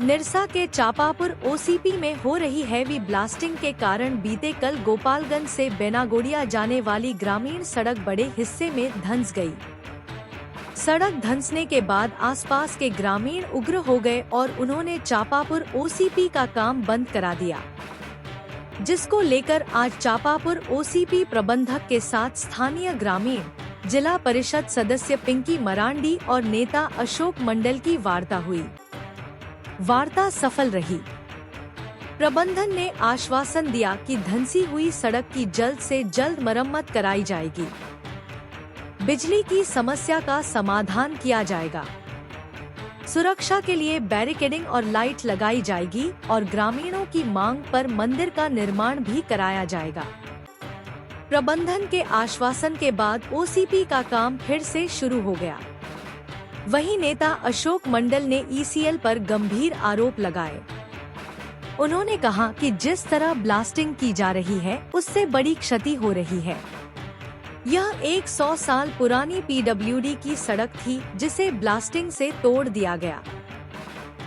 निरसा के चापापुर ओसीपी में हो रही हैवी ब्लास्टिंग के कारण बीते कल गोपालगंज से बेनागोड़िया जाने वाली ग्रामीण सड़क बड़े हिस्से में धंस गई। सड़क धंसने के बाद आसपास के ग्रामीण उग्र हो गए और उन्होंने चापापुर ओसीपी का काम बंद करा दिया, जिसको लेकर आज चापापुर ओसीपी प्रबंधक के साथ स्थानीय ग्रामीण, जिला परिषद सदस्य पिंकी मरांडी और नेता अशोक मंडल की वार्ता हुई। वार्ता सफल रही। प्रबंधन ने आश्वासन दिया कि धंसी हुई सड़क की जल्द से जल्द मरम्मत कराई जाएगी, बिजली की समस्या का समाधान किया जाएगा, सुरक्षा के लिए बैरिकेडिंग और लाइट लगाई जाएगी और ग्रामीणों की मांग पर मंदिर का निर्माण भी कराया जाएगा। प्रबंधन के आश्वासन के बाद ओसीपी का काम फिर से शुरू हो गया। वहीं नेता अशोक मंडल ने ईसीएल पर गंभीर आरोप लगाए। उन्होंने कहा कि जिस तरह ब्लास्टिंग की जा रही है उससे बड़ी क्षति हो रही है। यह 100 साल पुरानी पीडब्ल्यूडी की सड़क थी जिसे ब्लास्टिंग से तोड़ दिया गया।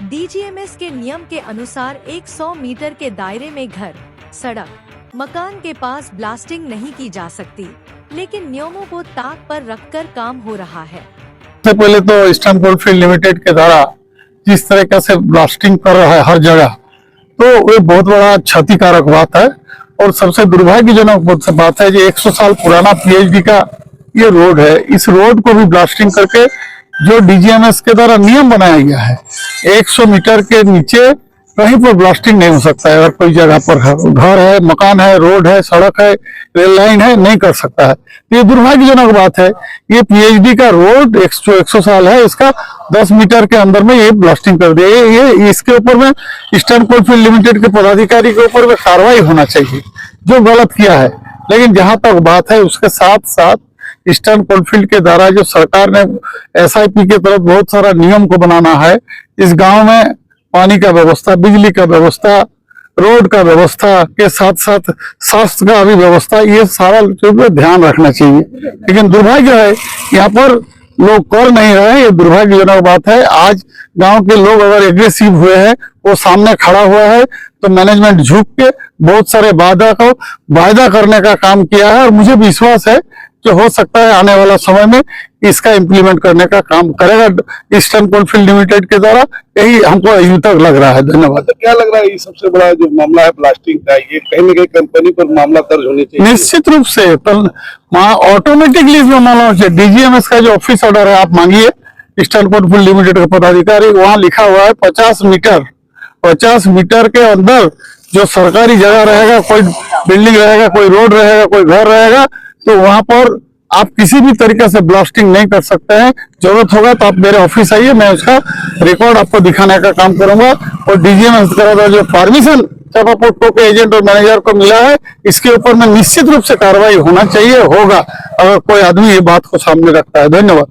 डीजीएमएस के नियम के अनुसार 100 मीटर के दायरे में घर, सड़क, मकान के पास ब्लास्टिंग नहीं की जा सकती, लेकिन नियमों को ताक पर रखकर काम हो रहा है। सबसे पहले तो ईस्टर्न कोलफील्ड लिमिटेड के द्वारा जिस तरीके से ब्लास्टिंग कर रहा है हर जगह, तो ये बहुत बड़ा क्षतिकारक बात है और सबसे दुर्भाग्यजनक बात है कि 100 साल पुराना पीएचडी का ये रोड है। इस रोड को भी ब्लास्टिंग करके जो डीजीएमएस के द्वारा नियम बनाया गया है, 100 मीटर के नीचे कहीं पर ब्लास्टिंग नहीं हो सकता है। अगर कोई जगह पर घर है, मकान है, रोड है, सड़क है, रेल लाइन है, नहीं कर सकता है। ये दुर्भाग्यजनक बात है। ये पीएचडी का रोड 100 साल है, इसका 10 मीटर के अंदर में ये ब्लास्टिंग कर दिया। ये इसके ऊपर में ईस्टर्न कोलफील्ड लिमिटेड के पदाधिकारी के ऊपर में कार्रवाई होना चाहिए जो गलत किया है। लेकिन जहां तक बात है, उसके साथ साथ ईस्टर्न कोलफील्ड के द्वारा जो सरकार ने एसआईपी के तरफ बहुत सारा नियम को बनाना है, इस गाँव में पानी का व्यवस्था, बिजली का व्यवस्था, रोड का व्यवस्था के साथ साथ स्वास्थ्य का भी व्यवस्था, ये सारा ध्यान रखना चाहिए। लेकिन दुर्भाग्य है यहाँ पर लोग कर नहीं रहे। ये दुर्भाग्यजनक बात है। आज गांव के लोग अगर एग्रेसिव हुए हैं, वो सामने खड़ा हुआ है, तो मैनेजमेंट झुक के बहुत सारे वायदा करने का काम किया है और मुझे विश्वास है कि हो सकता है आने वाला समय में इसका इम्प्लीमेंट करने का काम करेगा ईस्टर्न कोलफील्ड लिमिटेड के द्वारा। यही हमको अभी तक लग रहा है। धन्यवाद। तो क्या लग रहा है ये सबसे बड़ा जो मामला है ब्लास्टिंग का, ये कहीं ना कहीं कंपनी पर मामला दर्ज होनी चाहिए? निश्चित रूप से ऑटोमेटिकली इसमें मामला होना चाहिए। डीजीएमएस का जो ऑफिस ऑर्डर है आप मांगिए, ईस्टर्न कोलफील्ड लिमिटेड के पदाधिकारी, वहाँ लिखा हुआ है 50 मीटर के अंदर जो सरकारी जगह रहेगा, कोई बिल्डिंग रहेगा, कोई रोड रहेगा, कोई घर रहेगा, तो वहां पर आप किसी भी तरीके से ब्लास्टिंग नहीं कर सकते हैं। जरूरत होगा तो आप मेरे ऑफिस आइए, मैं उसका रिकॉर्ड आपको दिखाने का काम करूंगा। और डीजीएमएस द्वारा जो परमिशन चापापुर के एजेंट और मैनेजर को मिला है, इसके ऊपर में निश्चित रूप से कार्रवाई होना चाहिए, होगा, अगर कोई आदमी ये बात को सामने रखता है। धन्यवाद।